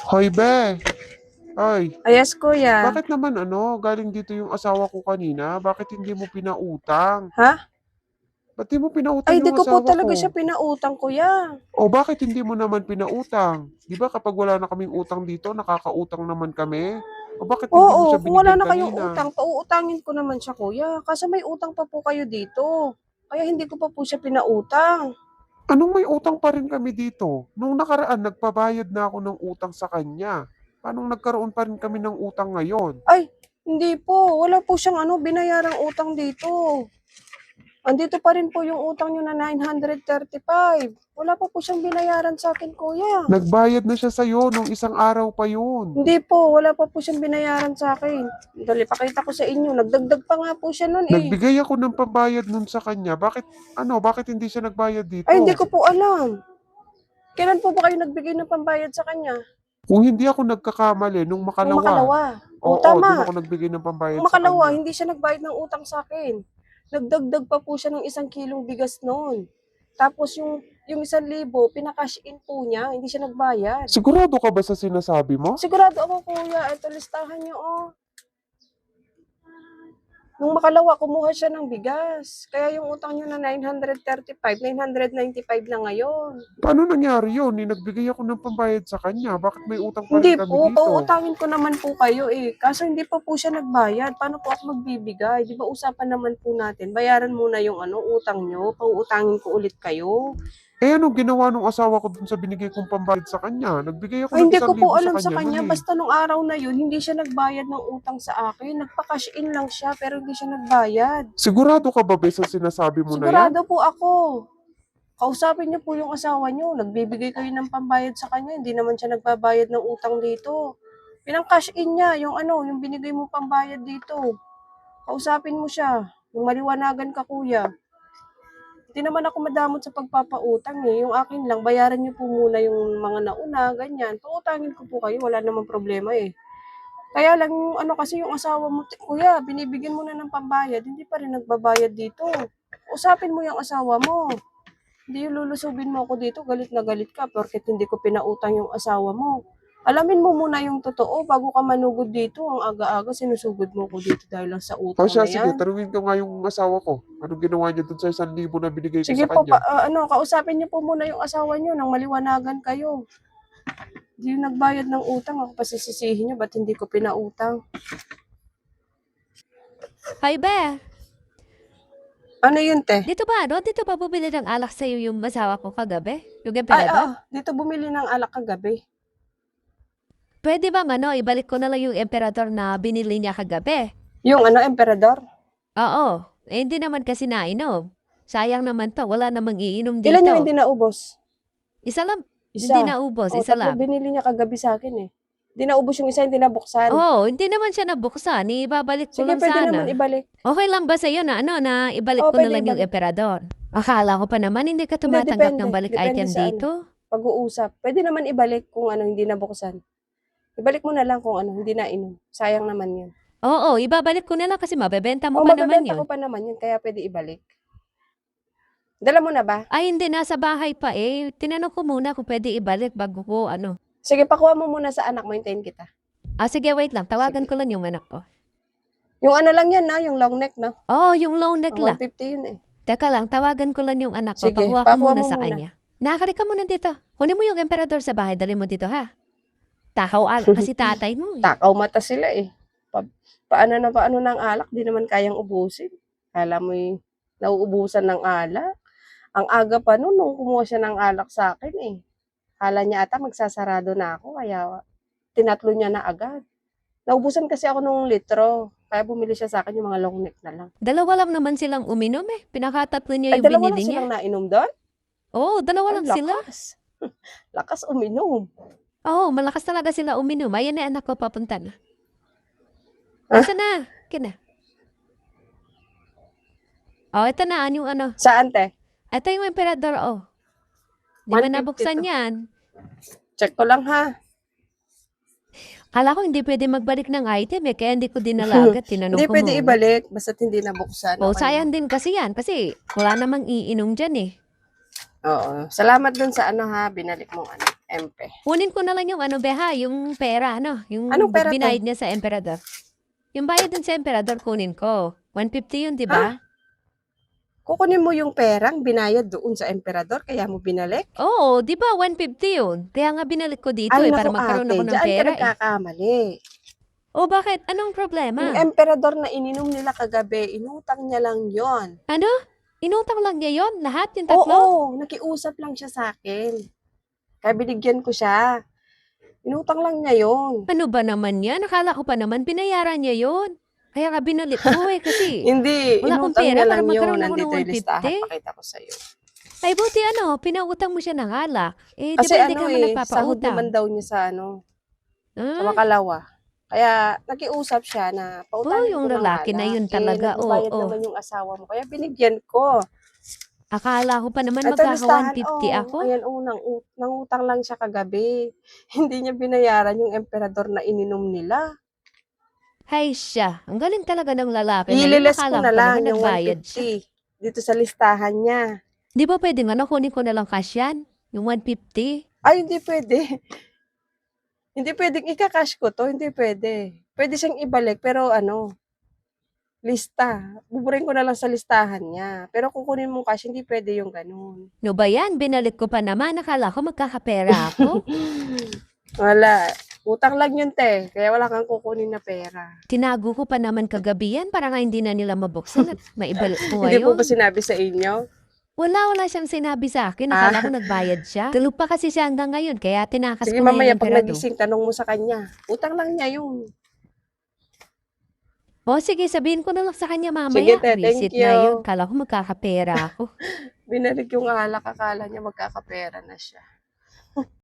Hoy, be! Ay, Yes, kuya. bakit naman galing dito yung asawa ko kanina? Bakit hindi mo pinautang? Ha? Ba't di mo Ay, pinautang di yung ko po asawa talaga siya ko? pinautang, kuya. O bakit hindi mo naman pinautang? Di ba kapag wala na kaming utang dito, nakakautang naman kami? O bakit hindi mo Oo, siya kung wala binigyan na kayong kanina? utang, pauutangin ko naman siya, kuya. Kaso may utang pa po kayo dito. Kaya hindi ko pa po siya pinautang. Anong may utang pa rin kami dito? Nung nakaraan, nagpabayad na ako ng utang sa kanya. Paano nagkaroon pa rin kami ng utang ngayon? Ay, hindi po. Wala po siyang binayarang utang dito. Andito pa rin po yung utang niyo na 935. Wala pa po siyang binayaran sa akin, kuya. Nagbayad na siya sa'yo nung isang araw pa yun. Hindi po, wala pa po siyang binayaran sa akin. Dali, pakita ko sa inyo. Nagdagdag pa nga po siya nun eh. Nagbigay ako ng pambayad nun sa kanya. Bakit hindi siya nagbayad Ay, hindi dito? ko po alam. Kailan po ba kayo nagbigay ng pambayad sa kanya? Kung hindi ako nagkakamali, nung Nung makalawa. makalawa. O, Oo, dun tama. ako nagbigay ng Nung pambayad sa makalawa, kanya. hindi siya nagbayad ng utang sa akin. Nagdagdag pa po siya ng 1 kilong bigas noon. Tapos yung 1,000, pinakash in po niya, hindi siya nagbayad. Sigurado ka ba sa sinasabi mo? Sigurado ako, kuya. Ito, listahan niyo, oh. Nung makalawa, kumuha siya ng bigas. Kaya yung utang niyo na 935, 995 na ngayon. Paano nangyari yun? Nagbigay ako ng pambayad sa kanya. Bakit may utang pa rin Hindi kami po, dito? pauutangin ko naman po kayo eh. Kaso hindi pa po siya nagbayad. Paano po ako magbibigay? Di ba usapan naman po natin, bayaran muna yung utang nyo, pauutangin ko ulit kayo. Anong ginawa nung asawa ko dun sa binigay kong pambayad sa kanya? Nagbigay ako Ay, ng hindi ko 1,000 po sa alam sa kanya nun kanya. eh. Basta nung araw na yun, hindi siya nagbayad ng utang sa akin. Nagpa-cash in lang siya, pero hindi siya nagbayad. Sigurado ka ba sa sinasabi mo na yan? Sigurado po ako. Kausapin niyo po yung asawa niyo. Nagbibigay kayo ng pambayad sa kanya. Hindi naman siya nagbabayad ng utang dito. Pinang-cash in niya, yung binigay mo pambayad dito. Kausapin mo siya. Yung maliwanagan ka, kuya. Hindi naman ako madamot sa pagpapautang eh. Yung akin lang, bayaran niyo po muna yung mga nauna, ganyan. Pautangin ko po kayo, wala namang problema eh. Kaya lang, kasi yung asawa mo, kuya, binibigyan mo na ng pambayad, hindi pa rin nagbabayad dito. Usapin mo yung asawa mo. Hindi yung lulusubin mo ako dito, galit na galit ka, porket hindi ko pinautang yung asawa mo. Alamin mo muna yung totoo bago ka manugod dito. Ang aga-aga, sinusugod mo ko dito dahil lang sa O utang siya, na sige, yan. tanungin ko nga yung asawa ko. Anong ginawa niya dun sa 1,000 na binigay ko Sige sa po, kanya? kausapin niyo po muna yung asawa niyo nang maliwanagan kayo. Hindi yung nagbayad ng utang, ako pa sisisihin niyo, ba't hindi ko pinautang? Hi, Be. Ano yun, te? Dito ba bumili ng alak sa'yo yung asawa ko kagabi? Yung Ay, emperador? dito bumili ng alak kagabi. Pwede bang ibalik ko na lang yung emperador na binili niya kagabi? Yung emperador? Oo. Hindi naman kasi nainom. Sayang naman to. Wala namang iinom Ilan yung dito. hindi naubos? Isa lang. Isa. Hindi naubos. O, Isa tatlo lang. binili niya kagabi sa akin eh. Hindi naubos yung isa, hindi nabuksan. Oo. Hindi naman siya nabuksan. Ibabalik ko Sige, lang pwede naman sana. ibalik. Okay lang ba sa'yo na ibalik Oo, ko na pwede lang yung ibalik. emperador? Akala ko pa naman hindi ka Hindi, tumatanggap depende. ng balik Depende item sa dito. Pag-uusap. Pwede naman ibalik kung hindi nabuksan. Ibalik mo na lang kung hindi nainom. Sayang naman yun. Oo. Ibabalik ko na lang kasi mabebenta mo O, pa naman mabebenta yun. ko pa naman yun, kaya pwede ibalik. Dala mo na ba? Ay, hindi. Nasa bahay pa eh. Tinanong ko muna kung pwede ibalik bago ko Sige, pakuha mo muna sa anak mo, hintayin kita. Sige, wait lang. Tawagan Sige. ko lang yung anak ko. Yung lang yan na, yung long neck na. Oh, yung long neck lang. 150 yun eh. Teka lang, tawagan ko lang yung anak ko. Sige, Pakuha ko pakuha muna mo sa muna. kanya. Nakakari ka muna dito. Kunin mo yung emperador sa bahay. Dali mo dito, ha? Takaw kasi tatay mo. Takaw mata sila eh. Paano ng alak, di naman kayang ubusin. Kala mo nauubusan ng alak. Ang aga pa nung kumuha siya ng alak sa akin eh. Kala niya ata magsasarado na ako, kaya tinatlo niya na agad. Naubusan kasi ako nung litro. Kaya bumili siya sa akin yung mga long neck na lang. Dalawa lang naman silang uminom eh. Pinakatatlo niya Ay, yung dalawa lang binili niya. silang nainom doon? Oo, dalawa Ay, lang sila. lakas. Lakas uminom. Oo, malakas talaga sila uminom. Ayan na anak ko, papunta na. Ah? Asa na? Kina. Ito na. Yung Saan, te? Ito yung emperador, Di ba 150 nabuksan to. yan? Check ko lang ha. Kala ko hindi pwede magbalik ng item kaya hindi ko dinala agad. Tinanong Hindi ko pwede muna. ibalik, basta't hindi nabuksan. Okay. Sayang din kasi yan. Kasi wala namang iinom dyan eh. Oo. Salamat dun sa ha, binalik mong Empe. Kunin ko na lang yung ano, Beha, yung pera, ano? Yung Anong pera, te? binayad niya sa emperador. Yung bayad dun sa emperador, kunin ko. 150 yun, di ba? Kukunin mo yung perang binayad doon sa emperador, kaya mo binalik? Oo, di ba? 150 yun. Kaya nga binalik ko dito Ay, para naku magkaroon ate, ako ng dyan ka pera nagkakamali. O bakit? Anong Yung problema? emperador na ininom nila kagabi, inutang niya lang yon. Ano? Inutang lang niya yon? Lahat yung tatlo? Oo, nakiusap lang siya sa akin. Kaya binigyan ko siya. Inutang lang niya yon. Ano ba naman yan? Nakala ko pa naman binayaran niya yon. Kaya nga binalik ko kasi Hindi, wala akong inutang pera niya para lang yun. magkaroon ako ng Nandito yung listahan, 150. pakita ko sa'yo. Ay buti ano, pinautang mo siya ng alak. Eh, di Kasi ba hindi ka ano naman sahod nagpapautang? naman daw niya sa sa Ah, Makalawa. Kaya nakiusap siya na pautangin yung ko ng lalaki na alak. yun talaga, Nagbabayad oo. naman yung asawa mo. Kaya binigyan ko. Akala ko pa naman Ito magkaka listahan, 150 ako. ayan, nangutang lang siya kagabi. Hindi niya binayaran yung emperador na ininom nila. Hay siya, ang galing talaga ng lalaki na yun. Ililes ko Akala na ko pa lang naman yung nagbayad siya. 150 dito sa listahan niya. Di ba pwede nga, kunin ko na lang cash yan? Yung 150? Ay, hindi pwede. Hindi pwedeng ika-cash ko to, hindi pwede. Pwede siyang ibalik, pero lista. Buburin ko na lang sa listahan niya. Pero kukunin mo cash, hindi pwede yung ganun. No ba yan? Binalik ko pa naman. Akala ko magkakapera ako. Wala. Utang lang yun, te. Kaya wala kang kukunin na pera. Tinago ko pa naman kagabi yan para nga hindi na nila mabuksan at maibalik ko Hindi po ngayon. ba sinabi sa inyo? Wala siyang sinabi sa akin. Akala ko nagbayad siya. Tulog pa kasi siya hanggang ngayon, kaya tinakas Sige, ko na mamaya yung pag emperador. nagising, tanong mo sa kanya. Utang lang niya yun. O sige, sabihin ko na lang sa kanya mamaya. Sige, te. Thank Visit na yun. you. Kala ko magkakapera ako. Binalik yung alak. Akala niya magkakapera na siya.